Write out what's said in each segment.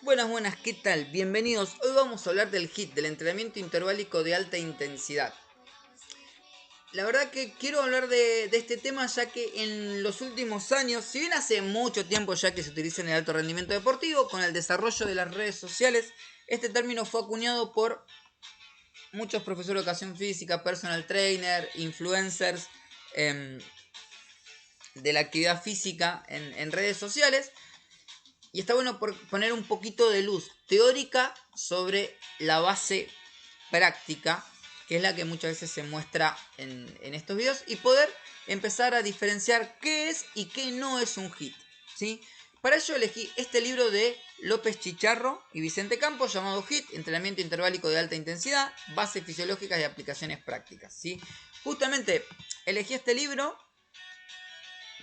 Buenas, buenas, ¿qué tal? Bienvenidos. Hoy vamos a hablar del HIIT, del entrenamiento interválico de alta intensidad. La verdad que quiero hablar de este tema ya que en los últimos años, si bien hace mucho tiempo ya que se utiliza en el alto rendimiento deportivo, con el desarrollo de las redes sociales, este término fue acuñado por muchos profesores de educación física, personal trainer, influencers de la actividad física en redes sociales. Y está bueno por poner un poquito de luz teórica sobre la base práctica, que es la que muchas veces se muestra en estos videos, y poder empezar a diferenciar qué es y qué no es un HIIT, ¿sí? Para ello elegí este libro de López Chicharro y Vicente Campos llamado HIIT, Entrenamiento Interválico de Alta Intensidad, Bases Fisiológicas y Aplicaciones Prácticas, ¿sí? Justamente elegí este libro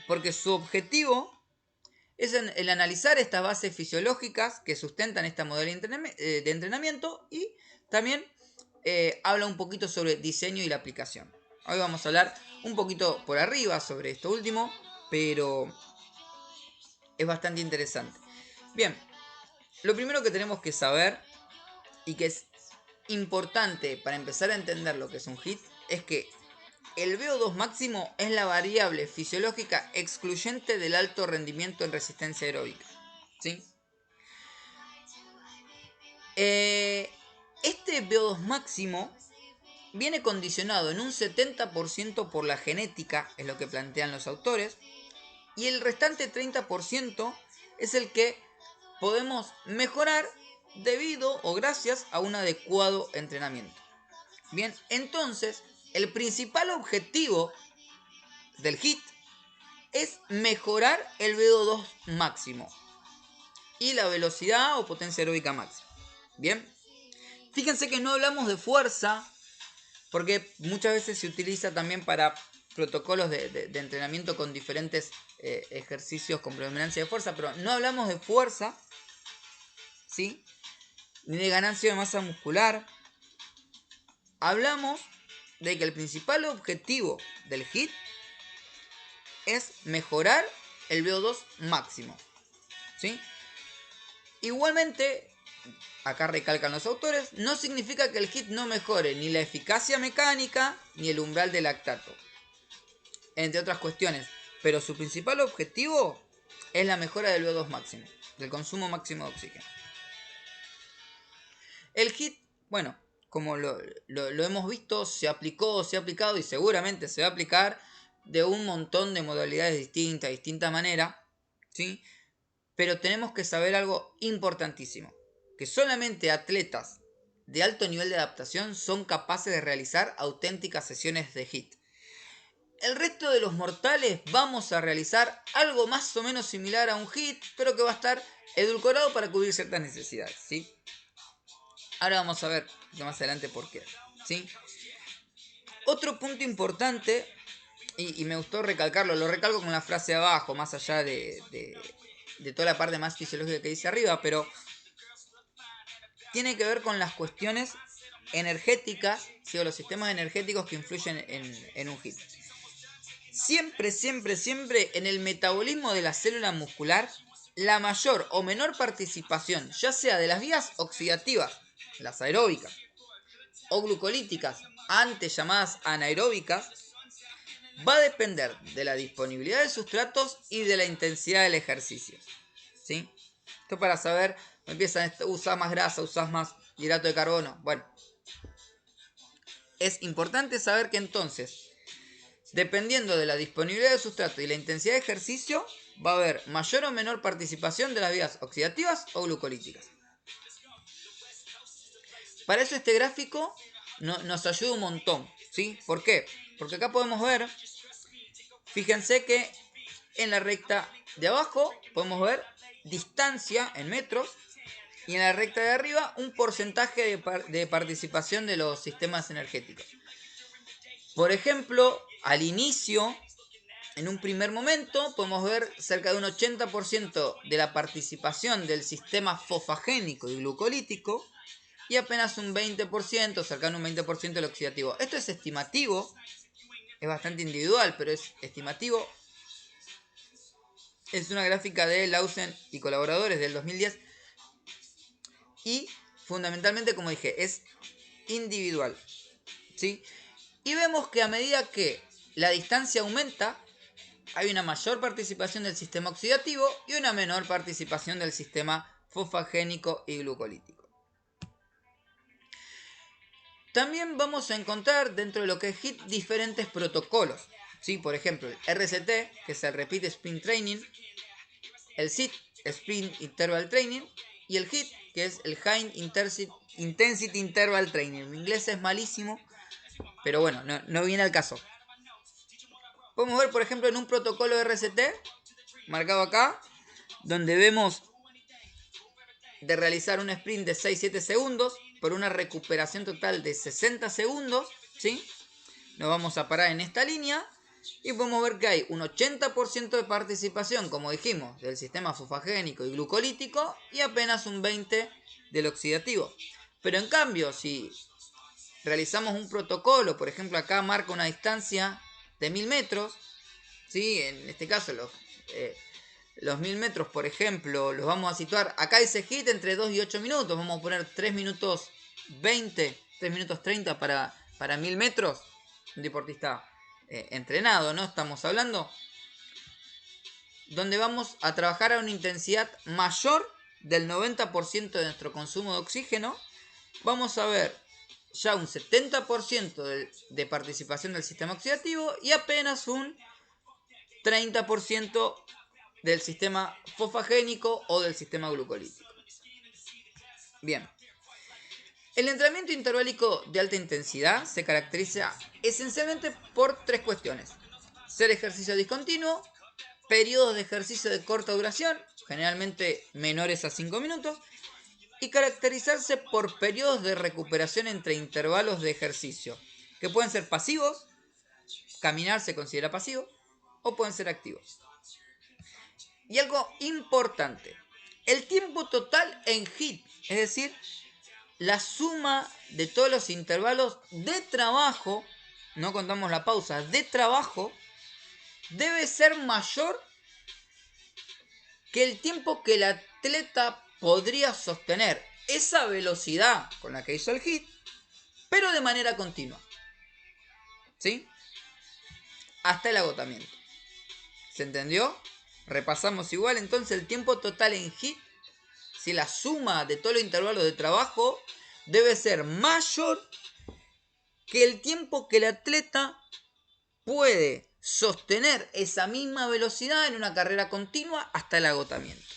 porque su objetivo es el analizar estas bases fisiológicas que sustentan esta modalidad de entrenamiento y también habla un poquito sobre diseño y la aplicación. Hoy vamos a hablar un poquito por arriba sobre esto último, pero es bastante interesante. Bien, lo primero que tenemos que saber y que es importante para empezar a entender lo que es un HIIT es que el VO2 máximo es la variable fisiológica excluyente del alto rendimiento en resistencia aeróbica, ¿sí? Este VO2 máximo viene condicionado en un 70% por la genética, es lo que plantean los autores, y el restante 30% es el que podemos mejorar debido o gracias a un adecuado entrenamiento. Bien, entonces, el principal objetivo del HIIT es mejorar el VO2 máximo y la velocidad o potencia aeróbica máxima. Bien, fíjense que no hablamos de fuerza, porque muchas veces se utiliza también para protocolos de entrenamiento con diferentes ejercicios con predominancia de fuerza, pero no hablamos de fuerza, ¿sí? Ni de ganancia de masa muscular. Hablamos de que el principal objetivo del HIIT es mejorar el VO2 máximo, ¿sí? Igualmente, acá recalcan los autores, no significa que el HIIT no mejore ni la eficacia mecánica ni el umbral de lactato, entre otras cuestiones, pero su principal objetivo es la mejora del VO2 máximo, del consumo máximo de oxígeno. El HIIT, bueno, como lo hemos visto, se aplicó, se ha aplicado y seguramente se va a aplicar de un montón de modalidades distintas, de distinta manera, ¿sí? Pero tenemos que saber algo importantísimo, que solamente atletas de alto nivel de adaptación son capaces de realizar auténticas sesiones de HIIT. El resto de los mortales vamos a realizar algo más o menos similar a un HIIT, pero que va a estar edulcorado para cubrir ciertas necesidades, ¿sí? Ahora vamos a ver más adelante por qué, ¿sí? Otro punto importante, y me gustó recalcarlo, lo recalco con la frase de abajo, más allá de toda la parte más fisiológica que dice arriba, pero tiene que ver con las cuestiones energéticas, ¿sí? O los sistemas energéticos que influyen en un HIIT. Siempre, siempre, siempre en el metabolismo de la célula muscular, la mayor o menor participación, ya sea de las vías oxidativas, las aeróbicas, o glucolíticas, antes llamadas anaeróbicas, va a depender de la disponibilidad de sustratos y de la intensidad del ejercicio, ¿sí? Esto para saber, empiezan a usar más grasa, usar más hidrato de carbono. Bueno, es importante saber que entonces, dependiendo de la disponibilidad de sustrato y la intensidad de ejercicio, va a haber mayor o menor participación de las vías oxidativas o glucolíticas. Para eso este gráfico nos ayuda un montón, ¿sí? ¿Por qué? Porque acá podemos ver, fíjense que en la recta de abajo podemos ver distancia en metros y en la recta de arriba un porcentaje de participación de los sistemas energéticos. Por ejemplo, al inicio, en un primer momento, podemos ver cerca de un 80% de la participación del sistema fosfagénico y glucolítico y apenas un 20%, cercano a un 20% del oxidativo. Esto es estimativo, es bastante individual, pero es estimativo. Es una gráfica de Lausen y colaboradores del 2010. y fundamentalmente, como dije, es individual, ¿sí? Y vemos que a medida que la distancia aumenta, hay una mayor participación del sistema oxidativo y una menor participación del sistema fosfagénico y glucolítico. También vamos a encontrar dentro de lo que es HIIT diferentes protocolos, ¿sí? Por ejemplo, el RCT, que es el Repeat Sprint Training, el SIT, Sprint Interval Training, y el HIIT, que es el High Intensity Interval Training. Mi inglés es malísimo, pero bueno, no viene al caso. Podemos ver, por ejemplo, en un protocolo de RCT, marcado acá, donde vemos de realizar un sprint de 6-7 segundos por una recuperación total de 60 segundos, ¿sí? Nos vamos a parar en esta línea y podemos ver que hay un 80% de participación, como dijimos, del sistema fosfagénico y glucolítico y apenas un 20% del oxidativo. Pero en cambio, si realizamos un protocolo, por ejemplo acá marca una distancia de 1000 metros, ¿sí? En este caso los 1000 metros, por ejemplo, los vamos a situar, acá dice HIIT entre 2 y 8 minutos, vamos a poner 3 minutos 20, 3 minutos 30 para 1000 metros, un deportista entrenado, ¿no? Estamos hablando, donde vamos a trabajar a una intensidad mayor del 90% de nuestro consumo de oxígeno, vamos a ver ya un 70% de participación del sistema oxidativo y apenas un 30% del sistema fosfagénico o del sistema glucolítico. Bien. El entrenamiento interválico de alta intensidad se caracteriza esencialmente por tres cuestiones: ser ejercicio discontinuo, periodos de ejercicio de corta duración, generalmente menores a 5 minutos, y caracterizarse por periodos de recuperación entre intervalos de ejercicio, que pueden ser pasivos, caminar se considera pasivo, o pueden ser activos. Y algo importante, el tiempo total en HIIT, es decir, la suma de todos los intervalos de trabajo, no contamos la pausa, de trabajo, debe ser mayor que el tiempo que el atleta podría sostener esa velocidad con la que hizo el HIIT, pero de manera continua, ¿sí? Hasta el agotamiento. ¿Se entendió? Repasamos igual entonces el tiempo total en HIIT. Si la suma de todos los intervalos de trabajo debe ser mayor que el tiempo que el atleta puede sostener esa misma velocidad en una carrera continua hasta el agotamiento.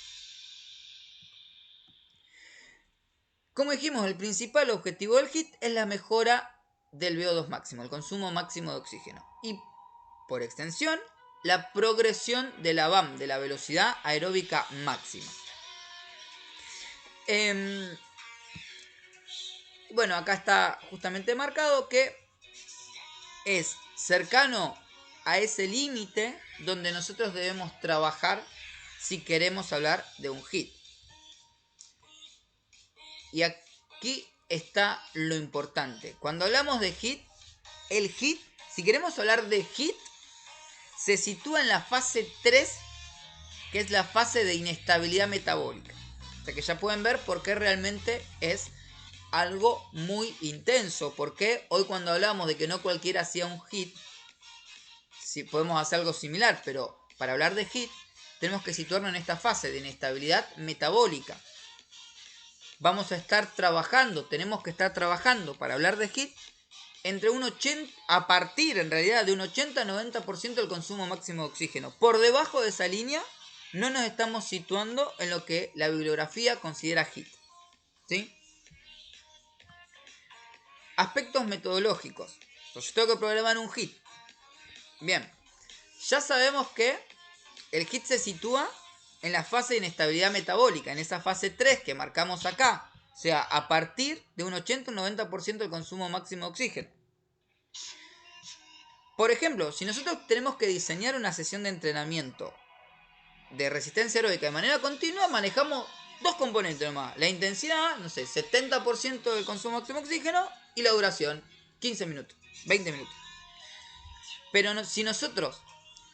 Como dijimos, el principal objetivo del HIIT es la mejora del VO2 máximo, el consumo máximo de oxígeno. Y por extensión, la progresión de la VAM, de la velocidad aeróbica máxima. Bueno, acá está justamente marcado que es cercano a ese límite donde nosotros debemos trabajar si queremos hablar de un HIIT. Y aquí está lo importante. Cuando hablamos de HIIT, el HIIT, si queremos hablar de HIIT, se sitúa en la fase 3, que es la fase de inestabilidad metabólica. O sea que ya pueden ver por qué realmente es algo muy intenso. Porque hoy cuando hablamos de que no cualquiera hacía un HIIT, sí podemos hacer algo similar, pero para hablar de HIIT tenemos que situarnos en esta fase de inestabilidad metabólica. Vamos a estar trabajando, tenemos que estar trabajando para hablar de HIIT entre un 80, a partir en realidad de un 80-90% del consumo máximo de oxígeno. Por debajo de esa línea no nos estamos situando en lo que la bibliografía considera HIIT, ¿sí? Aspectos metodológicos. Entonces tengo que programar un HIIT. Bien, ya sabemos que el HIIT se sitúa en la fase de inestabilidad metabólica, en esa fase 3 que marcamos acá. O sea, a partir de un 80-90% del consumo máximo de oxígeno. Por ejemplo, si nosotros tenemos que diseñar una sesión de entrenamiento de resistencia aeróbica de manera continua, manejamos dos componentes nomás. La intensidad, no sé, 70% del consumo máximo de oxígeno, y la duración, 15 minutos, 20 minutos. Pero si nosotros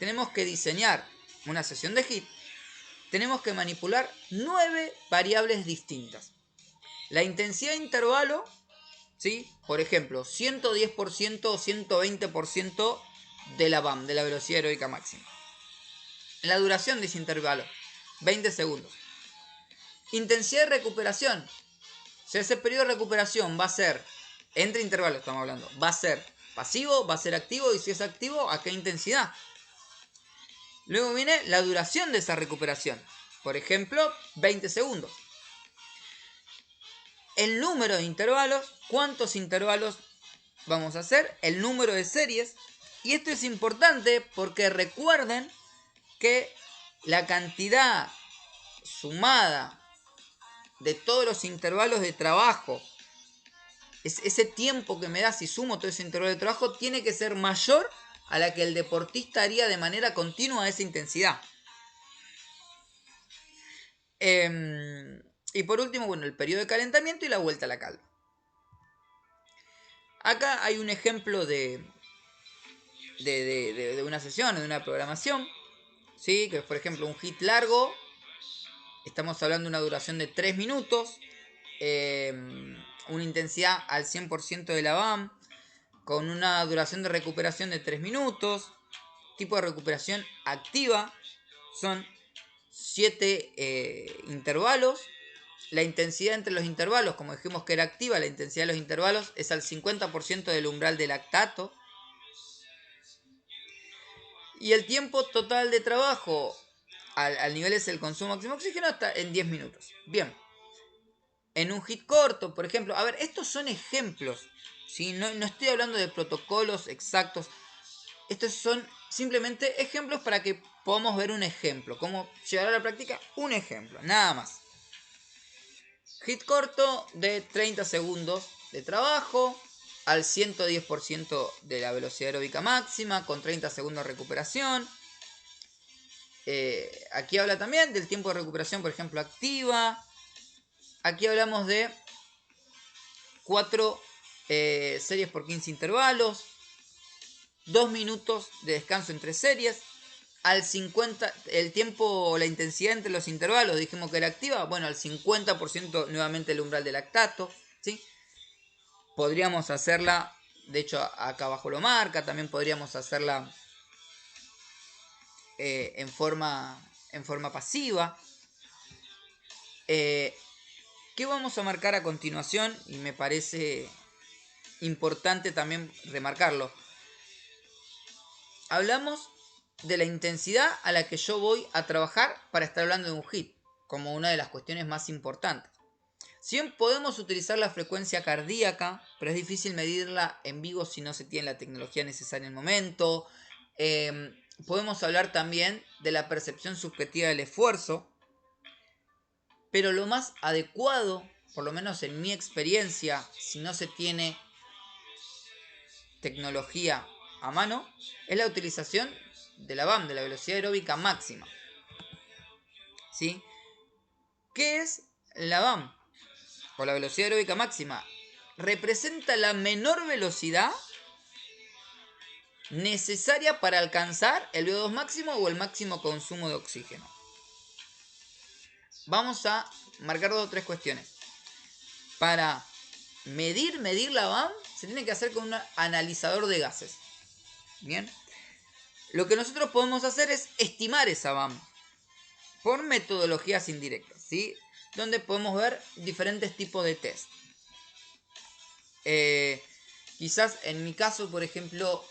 tenemos que diseñar una sesión de HIIT, tenemos que manipular 9 variables distintas. La intensidad de intervalo, ¿sí? Por ejemplo, 110% o 120% de la VAM, de la velocidad aeróbica máxima. La duración de ese intervalo, 20 segundos. Intensidad de recuperación. Si ese periodo de recuperación va a ser, entre intervalos estamos hablando, va a ser pasivo, va a ser activo, y si es activo, ¿a qué intensidad? Luego viene la duración de esa recuperación. Por ejemplo, 20 segundos. El número de intervalos, cuántos intervalos vamos a hacer, el número de series. Y esto es importante porque recuerden que la cantidad sumada de todos los intervalos de trabajo, ese tiempo que me da si sumo todo ese intervalo de trabajo, tiene que ser mayor a la que el deportista haría de manera continua a esa intensidad. Y por último, bueno, el periodo de calentamiento y la vuelta a la calma. Acá hay un ejemplo de una sesión o de una programación, ¿sí? Que es, por ejemplo, un hit largo. Estamos hablando de una duración de 3 minutos. Una intensidad al 100% de la BAM. Con una duración de recuperación de 3 minutos. Tipo de recuperación activa. Son 7 intervalos. La intensidad entre los intervalos, como dijimos que era activa, la intensidad de los intervalos es al 50% del umbral de lactato. Y el tiempo total de trabajo al nivel es el consumo máximo de oxígeno hasta en 10 minutos. Bien. En un hit corto, por ejemplo. A ver, estos son ejemplos. ¿Sí? No estoy hablando de protocolos exactos. Estos son simplemente ejemplos para que podamos ver un ejemplo. Cómo llevar a la práctica un ejemplo. Nada más. Hit corto de 30 segundos de trabajo al 110% de la velocidad aeróbica máxima con 30 segundos de recuperación. Aquí habla también del tiempo de recuperación, por ejemplo, activa. Aquí hablamos de 4 series por 15 intervalos. 2 minutos de descanso entre series. Al 50, el tiempo, la intensidad entre los intervalos, dijimos que era activa. Bueno, al 50% nuevamente el umbral de lactato, ¿sí? Podríamos hacerla, de hecho acá abajo lo marca, también podríamos hacerla en forma pasiva. ¿Qué vamos a marcar a continuación? Y me parece importante también remarcarlo. Hablamos de la intensidad a la que yo voy a trabajar para estar hablando de un hit, como una de las cuestiones más importantes. Si bien podemos utilizar la frecuencia cardíaca, pero es difícil medirla en vivo si no se tiene la tecnología necesaria en el momento. Podemos hablar también de la percepción subjetiva del esfuerzo, pero lo más adecuado, por lo menos en mi experiencia, si no se tiene tecnología a mano, es la utilización de la BAM, de la velocidad aeróbica máxima. ¿Sí? ¿Qué es la BAM? O la velocidad aeróbica máxima. Representa la menor velocidad necesaria para alcanzar el VO2 máximo o el máximo consumo de oxígeno. Vamos a marcar 2 o 3 cuestiones. Para medir la BAM se tiene que hacer con un analizador de gases. Bien. Lo que nosotros podemos hacer es estimar esa BAM por metodologías indirectas, ¿sí? Donde podemos ver diferentes tipos de test. Quizás en mi caso, por ejemplo,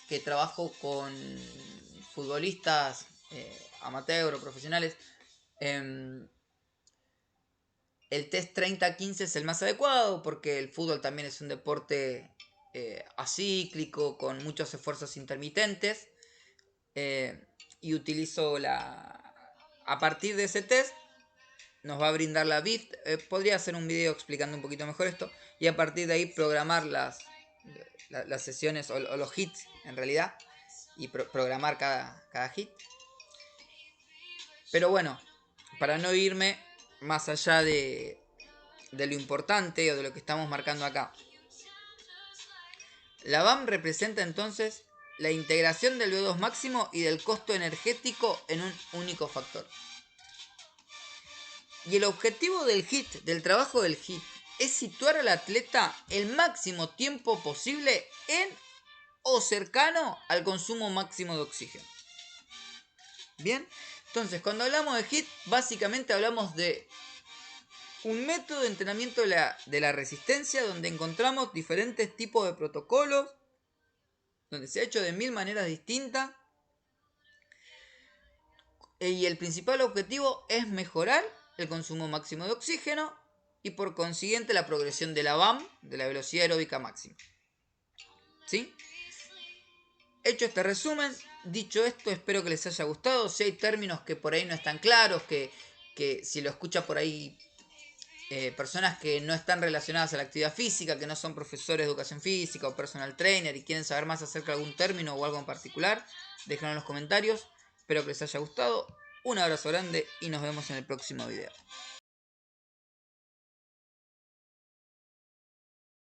que trabajo con futbolistas amateur o profesionales, el test 30-15 es el más adecuado porque el fútbol también es un deporte acíclico con muchos esfuerzos intermitentes, y utilizo a partir de ese test nos va a brindar la BIFT. Podría hacer un video explicando un poquito mejor esto y a partir de ahí programar las sesiones o los hits en realidad y programar cada hit. Pero bueno, para no irme más allá de lo importante o de lo que estamos marcando acá, la BAM representa entonces la integración del VO2 máximo y del costo energético en un único factor. Y el objetivo del hit, del trabajo del hit, es situar al atleta el máximo tiempo posible en o cercano al consumo máximo de oxígeno. Bien, entonces cuando hablamos de HIIT, básicamente hablamos de un método de entrenamiento de la resistencia donde encontramos diferentes tipos de protocolos, donde se ha hecho de 1000 maneras distintas, y el principal objetivo es mejorar el consumo máximo de oxígeno y por consiguiente la progresión de la VAM, de la velocidad aeróbica máxima. ¿Sí? Hecho este resumen, dicho esto, espero que les haya gustado. Si hay términos que por ahí no están claros, que si lo escucha por ahí personas que no están relacionadas a la actividad física, que no son profesores de educación física o personal trainer y quieren saber más acerca de algún término o algo en particular, déjenlo en los comentarios. Espero que les haya gustado. Un abrazo grande y nos vemos en el próximo video.